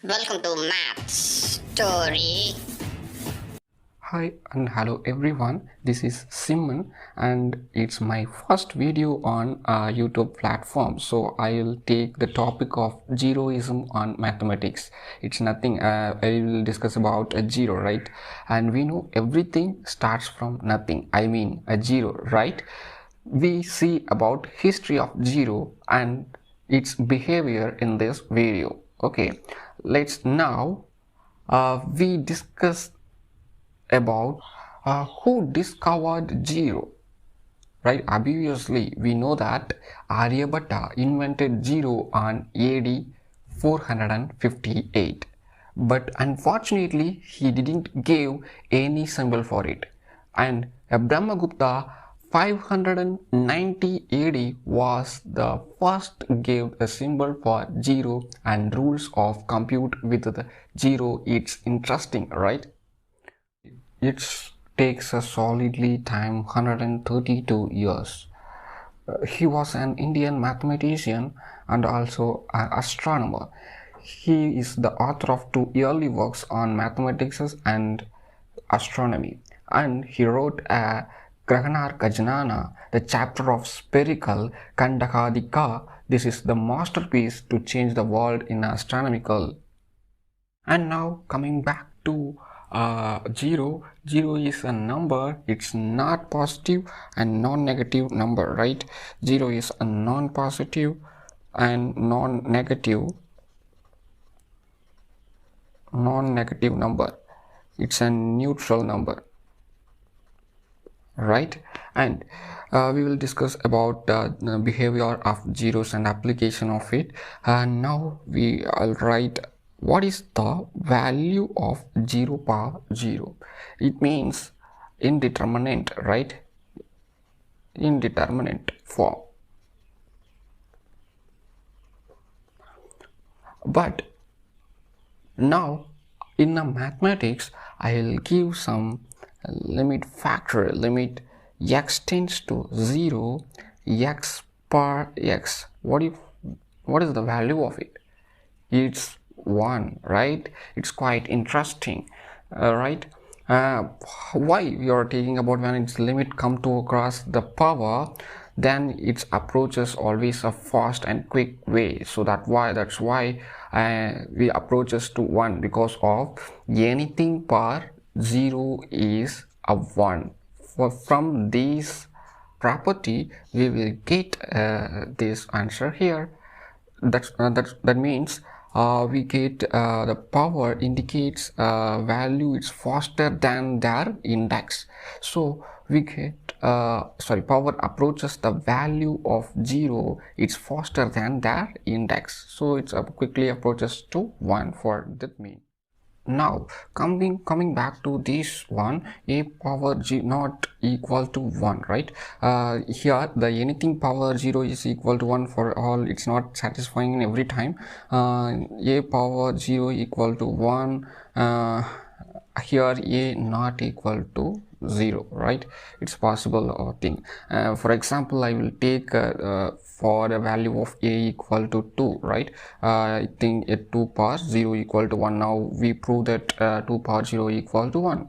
Welcome to Math Story. Hi and hello everyone, this is Simon and it's my first video on YouTube platform. So I'll take the topic of zeroism on mathematics. It's nothing, I will discuss about a zero, right? And we know everything starts from nothing, I mean a zero, right? We see about history of zero and its behavior in this video. Okay, let's now we discuss about who discovered zero, right? Obviously we know that Aryabhatta invented zero on AD 458, but unfortunately he didn't give any symbol for it, and Brahmagupta 590 AD was the first gave a symbol for zero and rules of compute with the zero. It's interesting, right? It takes a solidly time 132 years. He was an Indian mathematician and also an astronomer. He is the author of two early works on mathematics and astronomy, and he wrote a Grahanarka Janana, the chapter of spherical Kandakadika. This is the masterpiece to change the world in astronomical. And now coming back to zero is a number. It's not positive and non-negative number, right? Zero is a non-positive and non-negative number. It's a neutral number, right? And we will discuss about the behavior of zeros and application of it. And now we will write what is the value of 0 power 0. It means indeterminate, right? Indeterminate form. But now in the mathematics I will give some limit factor. Limit x tends to 0, x per x. What is the value of it? It's 1, right? It's quite interesting, right? Why we are taking about when its limit come to across the power, then its approaches always a fast and quick way. So that's why we approaches to 1, because of anything per 0 is a 1. From this property we will get this answer here. That means we get the power indicates value is faster than their index. So we get power approaches the value of 0, it's faster than their index, so it's quickly approaches to 1 for that mean. Now coming back to this one, a power g not equal to 1, right? Here the anything power 0 is equal to 1 for all. It's not satisfying every time. A power 0 equal to 1, here a not equal to 0, right? It's possible thing. For example, I will take for the value of a equal to 2, right? I think a 2 power 0 equal to 1. Now we prove that 2 power 0 equal to 1.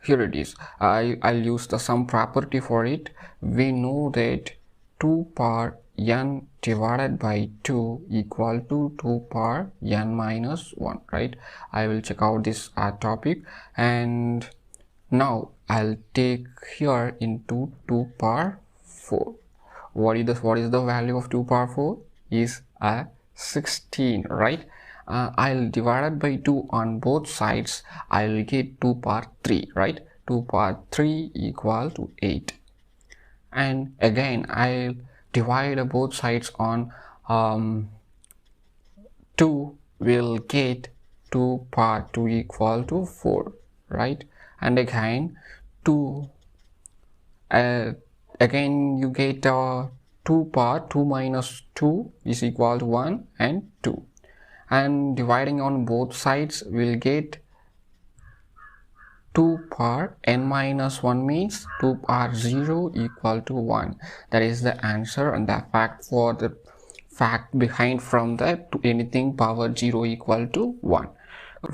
Here it is. I'll use the sum property for it. We know that 2 power n divided by 2 equal to 2 power n minus 1, right? I will check out this topic, and now I'll take here into 2 power 4. What is the value of 2 power 4? Is a 16, right? I'll divide it by 2 on both sides. I'll get 2 power 3, right? 2 power 3 equal to 8. And again I'll divide both sides on 2, will get 2 power 2 equal to 4, right? And again 2, again you get 2 power 2 minus 2 is equal to 1 and 2, and dividing on both sides will get 2 power n minus 1 means 2 power 0 equal to 1. That is the answer and the fact for the fact behind from that to anything power 0 equal to 1.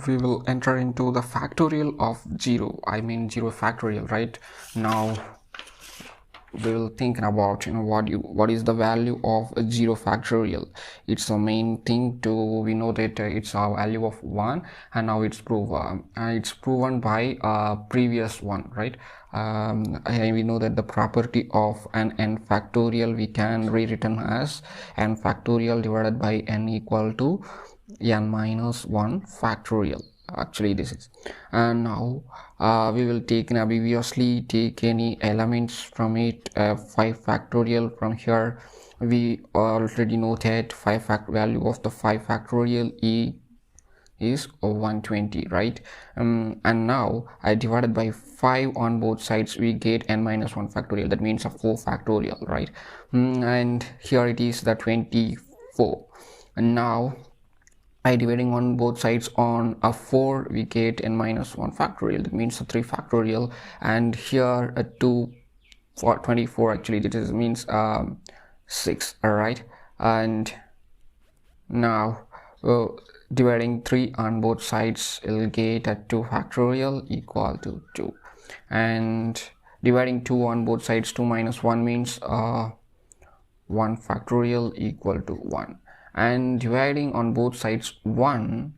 We will enter into the factorial of 0, I mean 0 factorial, right? Now we will think about what is the value of a 0 factorial. It's the main thing to, we know that it's a value of 1, and now it's proven by previous one, right? We know that the property of an n factorial we can rewritten as n factorial divided by n equal to n minus 1 factorial. Actually this is, and now we will take obviously take any elements from it. 5 factorial, from here we already know that value of the 5 factorial is 120, right? And now I divided by 5 on both sides, we get n minus 1 factorial, that means a 4 factorial, right? And here it is the 24. And now by dividing on both sides on a 4, we get n minus 1 factorial, that means a 3 factorial. And here a 2 for 24, actually this means 6, all right? And now dividing 3 on both sides, will get a 2 factorial equal to 2. And dividing 2 on both sides, 2 minus 1 means 1 factorial equal to 1. And dividing on both sides 1,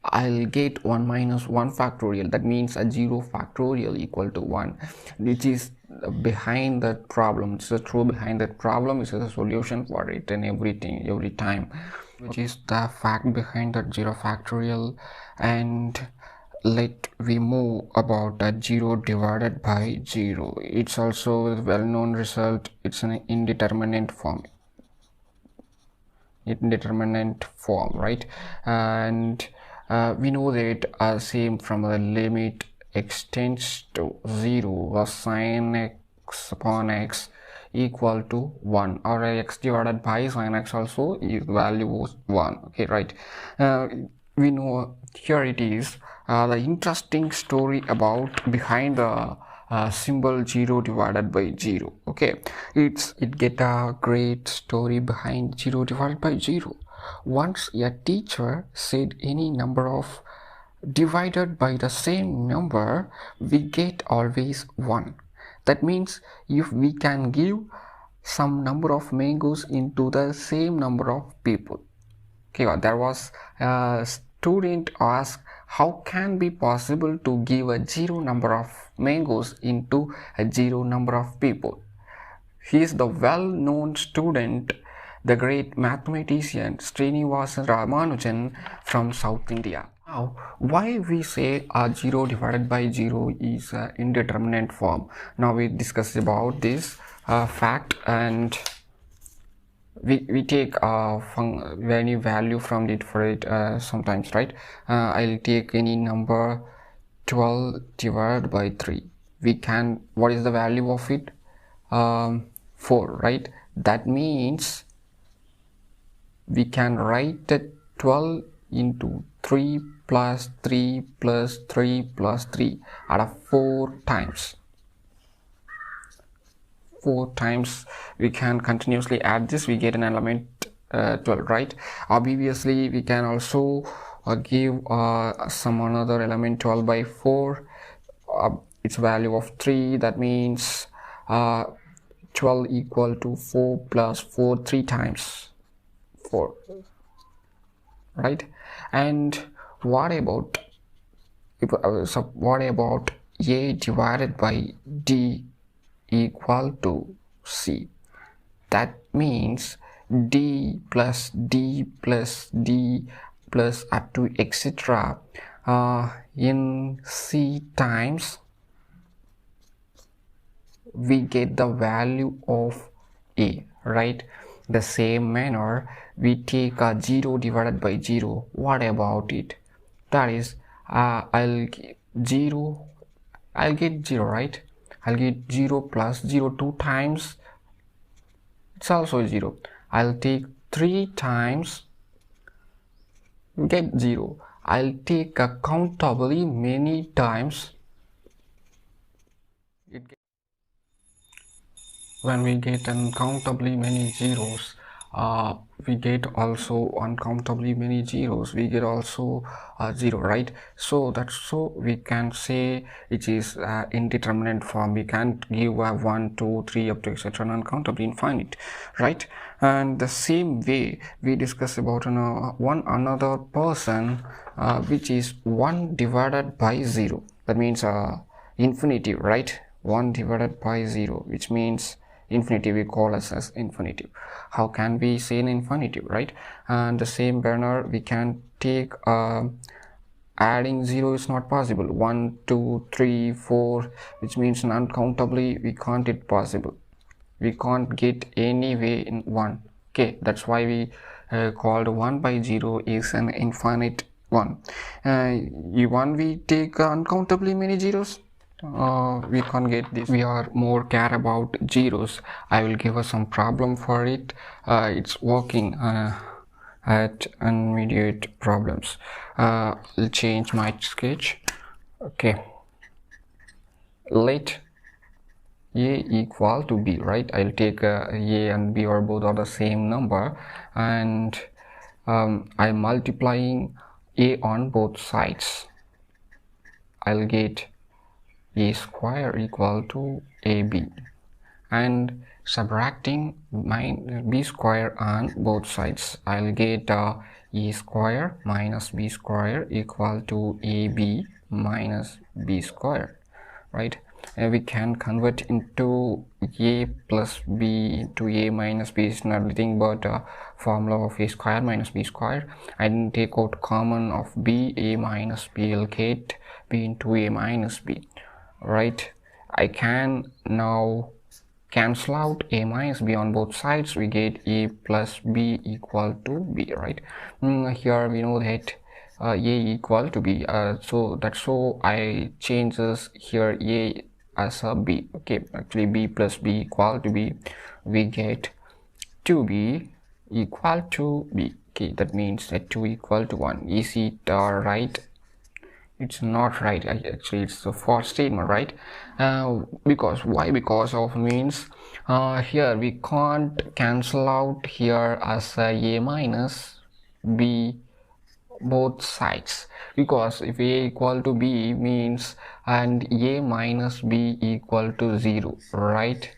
I'll get 1 minus 1 factorial, that means a 0 factorial equal to 1, which is behind that problem. It's the truth behind that problem, is a solution for it and everything every time, which is the fact behind that 0 factorial. And let we move about that 0 divided by 0. It's also a well-known result. It's an indeterminate form, right? And we know that same from the limit extends to 0, sin x upon x equal to 1, or x divided by sin x also value was 1, okay, right? We know here it is the interesting story about behind the symbol 0 divided by 0, okay? It get a great story behind 0 divided by 0. Once a teacher said any number of divided by the same number, we get always 1. That means if we can give some number of mangoes into the same number of people, okay, there was a student asked, how can be possible to give a 0 number of mangoes into a 0 number of people? He is the well-known student, the great mathematician Srinivasa Ramanujan from South India. Now, why we say a 0 divided by 0 is an indeterminate form? Now we discuss about this fact, and we take any value from it for it sometimes, right? I'll take any number 12 divided by 3. We can, what is the value of it? 4, right? That means we can write that 12 into 3 plus 3 plus 3 plus 3 at 4 times. 4 times we can continuously add this, we get an element 12, right? Obviously we can also give some another element 12 by 4, its value of 3, that means 12 equal to 4 plus 4 3 times 4, right? And what about a divided by d equal to c? That means d plus d plus d plus up to etc. In c times we get the value of a, right? The same manner we take a 0 divided by 0. What about it? That is I'll get 0, right? I'll get 0 plus 0 2 times, it's also 0. I'll take 3 times, get 0. I'll take countably many times, when we get uncountably many zeros, we get also uncountably many zeros, we get also 0, right? So that's so we can say it is indeterminate form. We can't give 1 2 3 up to etc uncountably infinite, right? And the same way we discuss about one another person, which is 1 divided by 0. That means infinitive, right? 1 divided by 0, which means infinitive, we call as infinitive. How can we say an infinitive, right? And the same manner we can take adding 0 is not possible. 1 2 3 4, which means uncountably we can't it possible. We can't get any way in 1. Okay, that's why we called 1 by 0 is an infinite one. One we take uncountably many zeros, we can't get this. We are more care about zeros. I will give us some problem for it. It's working at immediate problems. I'll change my sketch. Okay, let a equal to b, right? I'll take a and b are both are the same number, and I'm multiplying a on both sides. I'll get a square equal to ab, and subtracting my b square on both sides, I'll get a square minus b square equal to ab minus b square, right? We can convert into a plus b into a minus b. Is nothing but a formula of a square minus b square. I didn't take out common of b. A minus b will get b into a minus b, right? I can now cancel out a minus b on both sides. We get a plus b equal to b, right? Here we know that a equal to b, so that's so I changes here a as a b. Okay, actually b plus b equal to b, we get 2b equal to b. Okay, that means that 2 equal to 1. Is it right? It's not right. Actually it's a false statement, right? Because why? Because of means here we can't cancel out here as a minus b both sides, because if a equal to b means and a minus b equal to 0, right?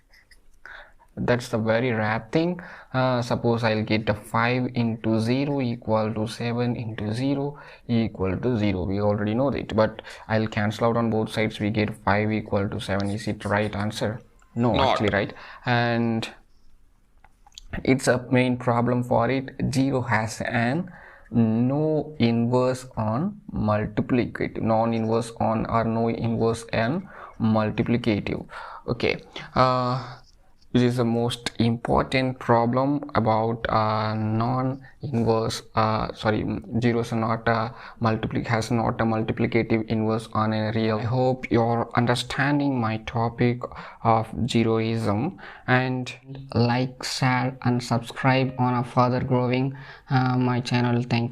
That's the very rare thing. Suppose I'll get a 5 into 0 equal to 7 into 0 equal to 0. We already know that, but I'll cancel out on both sides. We get 5 equal to 7. Is it right answer? No, actually, right? And it's a main problem for it. 0 has an no inverse on multiplicative, non-inverse on or no inverse and multiplicative. Okay, this is the most important problem about non-inverse, zeros are not has not a multiplicative inverse on a real. I hope you're understanding my topic of zeroism, and like, share and subscribe on a further growing my channel. Thank you.